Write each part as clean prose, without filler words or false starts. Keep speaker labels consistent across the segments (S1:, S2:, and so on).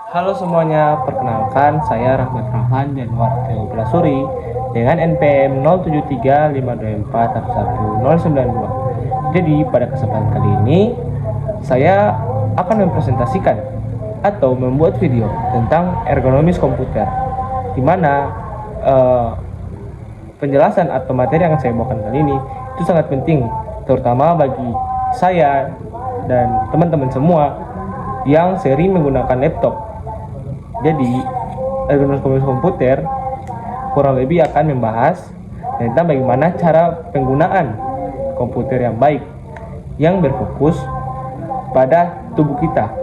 S1: Halo semuanya, perkenalkan saya Rahmat Rahman dan Warteo Belasuri dengan NPM 073524111092. Jadi pada kesempatan kali ini saya akan mempresentasikan atau membuat video tentang ergonomis komputer, di mana eh, penjelasan atau materi yang saya bawakan kali ini itu sangat penting, terutama bagi saya dan teman-teman semua yang sering menggunakan laptop. Jadi, ergonomis komputer kurang lebih akan membahas tentang bagaimana cara penggunaan komputer yang baik, yang berfokus pada tubuh kita.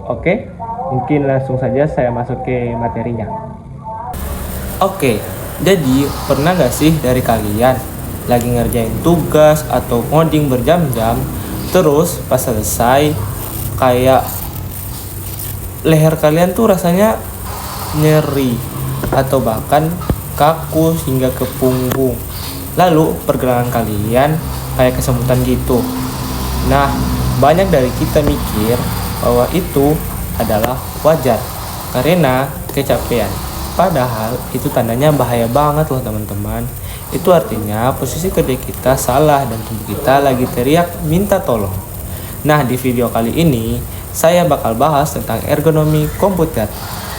S1: Oke, mungkin langsung saja saya masuk ke materinya. Oke, jadi pernah gak sih dari kalian lagi ngerjain tugas atau ngoding berjam-jam, terus pas selesai kayak leher kalian tuh rasanya nyeri atau bahkan kaku hingga ke punggung. Lalu pergelangan kalian kayak kesemutan gitu. Nah, banyak dari kita mikir bahwa itu adalah wajar karena kecapean. Padahal itu tandanya bahaya banget loh teman-teman. Itu artinya posisi kerja kita salah dan tubuh kita lagi teriak minta tolong. Nah, di video kali ini saya bakal bahas tentang ergonomi komputer.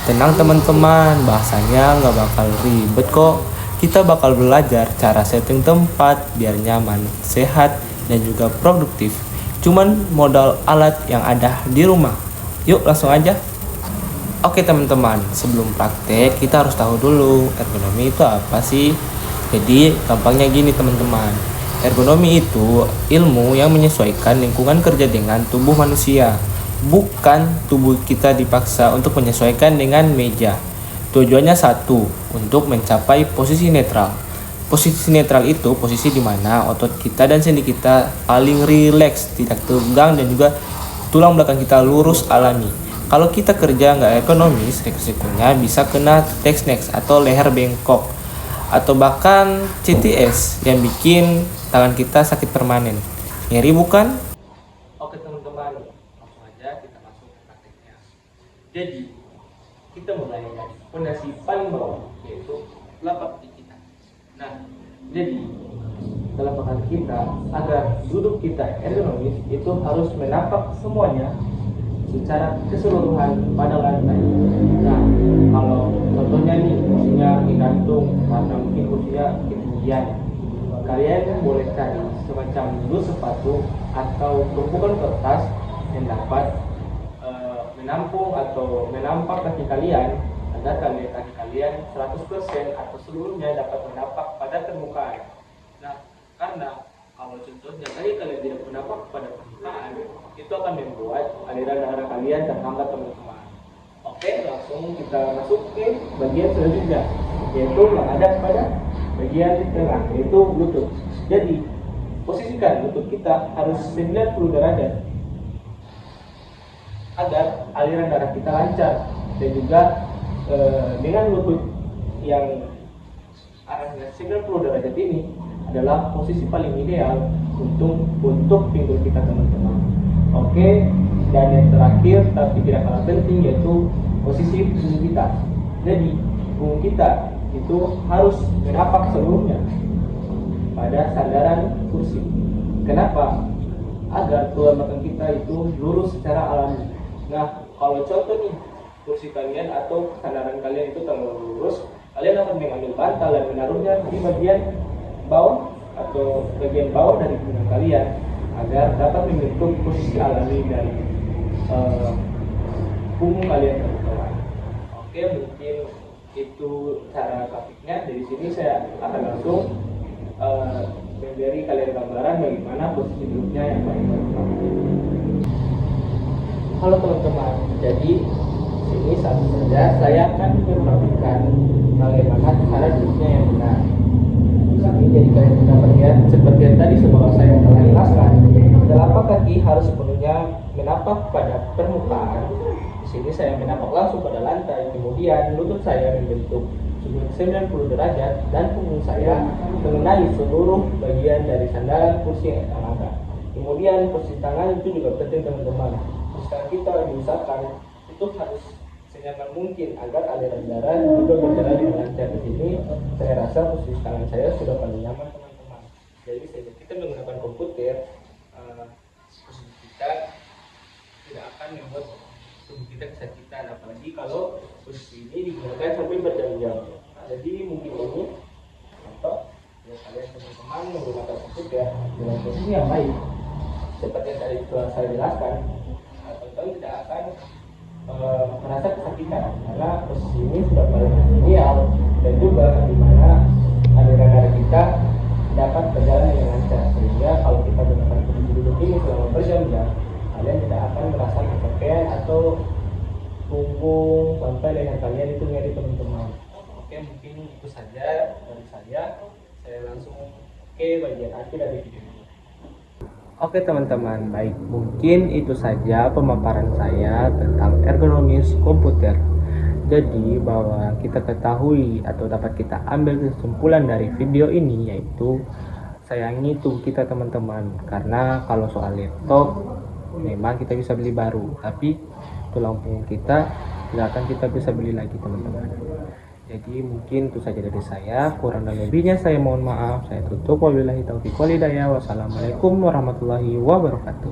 S1: Tenang teman-teman, bahasanya nggak bakal ribet kok. Kita bakal belajar cara setting tempat biar nyaman, sehat, dan juga produktif. Cuman modal alat yang ada di rumah. Yuk langsung aja. Oke teman-teman, sebelum praktek kita harus tahu dulu ergonomi itu apa sih. Jadi gampangnya gini teman-teman. Ergonomi itu ilmu yang menyesuaikan lingkungan kerja dengan tubuh manusia. Bukan tubuh kita dipaksa untuk menyesuaikan dengan meja. Tujuannya satu, untuk mencapai posisi netral. Posisi netral itu posisi di mana otot kita dan sendi kita paling rileks, tidak tegang, dan juga tulang belakang kita lurus alami. Kalau kita kerja nggak ekonomis, resikonya bisa kena text atau leher bengkok, atau bahkan CTS yang bikin tangan kita sakit permanen. Ngeri bukan? Oke teman-teman, langsung aja kita masuk ke prakteknya. Jadi, kita mulai dari fondasi paling bawah, yaitu telapak kaki kita. Nah, jadi telapak kaki kita agar duduk kita ergonomis itu harus menapak semuanya secara keseluruhan pada lantai. Nah, kalau contohnya nih kursinya digantung karena mungkin kursinya ketinggian, kalian boleh cari semacam dus sepatu atau tumpukan kertas yang dapat menampung atau menampak kaki kalian agar kaki kalian 100% atau seluruhnya dapat menapak pada permukaan. Nah, karena kalau contohnya kaki kalian tidak menapak pada permukaan, itu akan membuat aliran darah kalian terhambat teman-teman. Oke, langsung kita masuk ke bagian selanjutnya, yaitu yang ada pada bagian tengah, yaitu lutut. Jadi, posisikan lutut kita harus 90 derajat agar aliran darah kita lancar, dan juga dengan lutut yang arahnya 90 derajat ini adalah posisi paling ideal untuk pinggul kita teman-teman. Oke, dan yang terakhir tapi tidak kalah penting yaitu posisi punggung kita. Jadi punggung kita itu harus menapak seluruhnya pada sandaran kursi. Kenapa? Agar tulang belakang kita itu lurus secara alami. Nah, kalau contoh nih kursi kalian atau sandaran kalian itu terlalu lurus, kalian akan mengambil bantal dan menaruhnya di bagian bawah atau bagian bawah dari punggung kalian agar dapat membentuk posisi alami dari punggung kalian teman-teman. Oke, mungkin itu cara grafiknya. Dari sini saya akan langsung memberi kalian gambaran bagaimana posisi duduknya yang baik. Halo teman-teman, jadi sini satu saja saya akan mempraktikkan bagaimana cara duduknya yang benar. Jadi kalian bisa melihat seperti yang tadi sebelum saya telah jelaskan, telapak kaki harus sepenuhnya menapak pada permukaan. Di sini saya menapak langsung pada lantai, kemudian lutut saya membentuk sudut 90 derajat dan punggung saya mengenai seluruh bagian dari sandaran kursi yang kita angkat. Kemudian posisi tangan itu juga penting teman-teman. Posisi tangan kita diusahakan itu harus senyaman mungkin agar aliran darah juga berjalan dengan lancar. Di sini saya rasa posisi tangan saya sudah paling nyaman teman-teman. Jadi saat kita menggunakan komputer, posisi kita tidak akan membuat tubuh kita kesakitan, apalagi kalau posisi ini digunakan sampai berjam-jam. Jadi mungkin ini contoh ya, kalian teman-teman menggunakan komputer dengan posisi yang baik seperti yang tadi telah saya jelaskan, teman-teman tidak akan merasa kesakitan karena posisi ini sudah paling ideal, dan juga di mana aliran darah kita dapat berjalan dengan lancar, sehingga kalau kita menggunakan posisi duduk ini selama berjam-jam, kalian tidak akan merasa kecapean atau punggung sampai leher kalian itu nyeri teman-teman. Oke, mungkin itu saja dari saya langsung ke bagian akhir dari video ini. Oke teman-teman, baik, mungkin itu saja pemaparan saya tentang ergonomis komputer. Jadi bahwa kita ketahui atau dapat kita ambil kesimpulan dari video ini, yaitu sayangi tubuh kita teman-teman, karena kalau soal laptop memang kita bisa beli baru, tapi tulang punggung kita tidak akan kita bisa beli lagi teman-teman. Jadi mungkin itu saja dari saya, kurang dan lebihnya saya mohon maaf. Saya tutup, wabillahi taufiq wal hidayah. Wassalamualaikum warahmatullahi wabarakatuh.